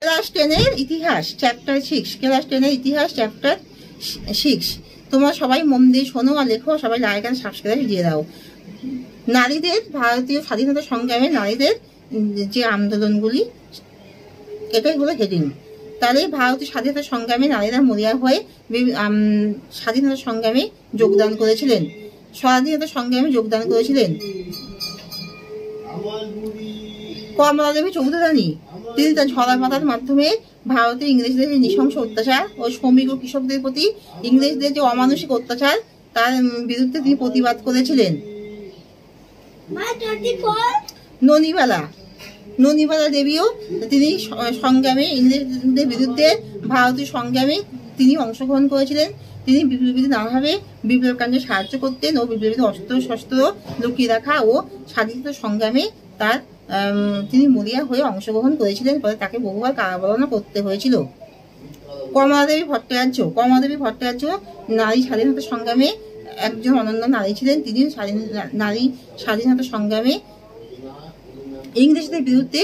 Class 10 এর ইতিহাস chapter 6, class 10 এর ইতিহাস চ্যাপ্টার 6। তোমরা সবাই মন দিয়ে শোনো আর লেখো, সবাই লাইক আর সাবস্ক্রাইব দিয়ে দাও। নারীদের ভারতীয় স্বাধীনতা সংগ্রামে নারীদের যে আন্দোলনগুলি, এটাই হলো হেডিং। তাহলে ভারতীয় স্বাধীনতা সংগ্রামে নারীরা মরিয়া হয়ে স্বাধীনতা সংগ্রামে যোগদান করেছিলেন। স্বাধীনতা সংগ্রামে যোগদান করেছিলেন কমলা দেবী চৌধুরানী। তিনি তার ঝরা পাতার মাধ্যমে ভারতের ইংরেজদের যে নৃশংস অত্যাচার ও শ্রমিক ও কৃষকদের প্রতি ইংরেজদের যে অমানসিক অত্যাচার, তার বিরুদ্ধে তিনি প্রতিবাদ করেছিলেন। ননিবালা দেবীও তিনি সংগ্রামে, ইংরেজদের বিরুদ্ধে ভারতীয় সংগ্রামে তিনি অংশগ্রহণ করেছিলেন। তিনি বিপ্লবীদের নানাভাবে বিপ্লব কাণ্ডে সাহায্য করতেন ও বিপ্লবীদের অস্ত্র শস্ত্র লুকিয়ে রাখা ও স্বাধীনতা সংগ্রামে তিনি মরিয়া হয়ে অংশগ্রহণ করেছিলেন। পরে তাকে বহুবার কারাবরণ করতে হয়েছিল। কমলাদেবী ভট্টাচার্য নারী স্বাধীনতা সংগ্রামে একজন অনন্য নারী ছিলেন। তিনি নারী স্বাধীনতা সংগ্রামে ইংরেজদের বিরুদ্ধে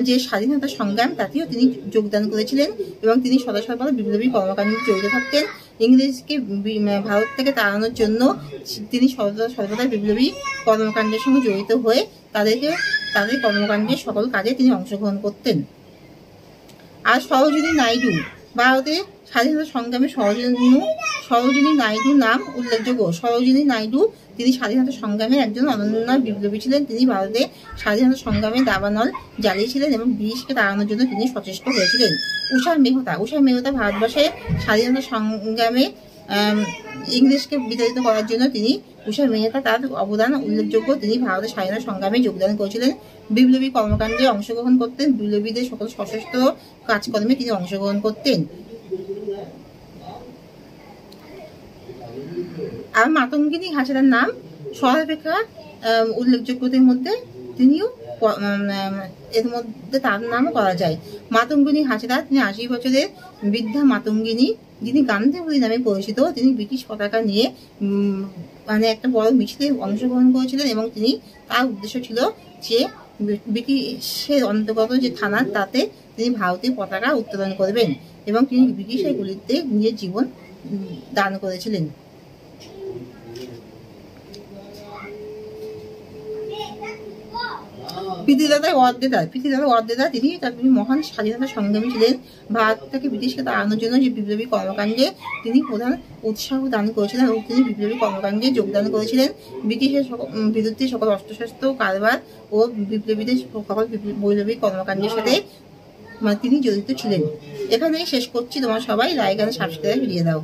যে স্বাধীনতা সংগ্রাম, তাতেও তিনি যোগদান করেছিলেন এবং তিনি সর্বদা বিপ্লবী কর্মকাণ্ডে জড়িত থাকতেন। ইংরেজকে ভারত থেকে তাড়ানোর জন্য তিনি সর্বদা বিপ্লবী কর্মকাণ্ডের সঙ্গে জড়িত হয়ে তাদের কর্মকাণ্ডের সকল কাজে তিনি অংশগ্রহণ করতেন। আর সরোজিনী নাইডু, ভারতের স্বাধীনতা সংগ্রামে সরোজিনী নাইডু নাম উল্লেখযোগ্য। সরোজিনী নাইডু তিনি স্বাধীনতা সংগ্রামে একজন অনন্য বিপ্লবী ছিলেন। তিনি ভারতের স্বাধীনতা সংগ্রামে দাবানল জ্বালিয়েছিলেন এবং ব্রিটিশকে তাড়ানোর জন্য তিনি সচেষ্ট হয়েছিলেন। উষা মেহতা ভারতবর্ষের স্বাধীনতা সংগ্রামে ইংরেজকে বিতাড়িত করার জন্য উষা মেহতা তার অবদান উল্লেখযোগ্য। তিনি ভারতের স্বাধীনতা সংগ্রামে যোগদান করেছিলেন, বিপ্লবী কর্মকাণ্ডে অংশগ্রহণ করতেন, বিপ্লবীদের সকল সশস্ত্র কাজকর্মে তিনি অংশগ্রহণ করতেন। আর মাতঙ্গিনী হাজরার নাম সর্বাপেক্ষা উল্লেখযোগ্যদের মধ্যে এর মধ্যে তার নামও করা যায়। মাতঙ্গিনী হাজরা তিনি 80 বছরের বৃদ্ধা মাতঙ্গিনী, যিনি গান্ধীবতী নামে পরিচিত। তিনি ব্রিটিশ পতাকা নিয়ে একটা বড় মিছিলে অংশগ্রহণ করেছিলেন এবং তার উদ্দেশ্য ছিল যে ব্রিটিশের অন্তর্গত যে থানা, তাতে তিনি ভারতীয় পতাকা উত্তোলন করবেন এবং তিনি ব্রিটিশের গুলিতে নিজের জীবন দান করেছিলেন। প্রীতিলতা ওয়াদ্দেদার তিনি মহান স্বাধীনতা সংগ্রামী ছিলেন। ভারতকে ব্রিটিশকে তাড়ানোর জন্য যে বিপ্লবী কর্মকাণ্ডে তিনি প্রধান উৎসাহ দান করেছিলেন এবং তিনি বিপ্লবী কর্মকাণ্ডে যোগদান করেছিলেন। ব্রিটিশের বিরুদ্ধে সকল অস্ত্রশস্ত্র কারবার ও বিপ্লবীদের সকল বিপ্লবী কর্মকাণ্ডের সাথে তিনি জড়িত ছিলেন। এখানেই শেষ করছি। তোমরা সবাই লাইক আর সাবস্ক্রাইব দিয়ে দাও।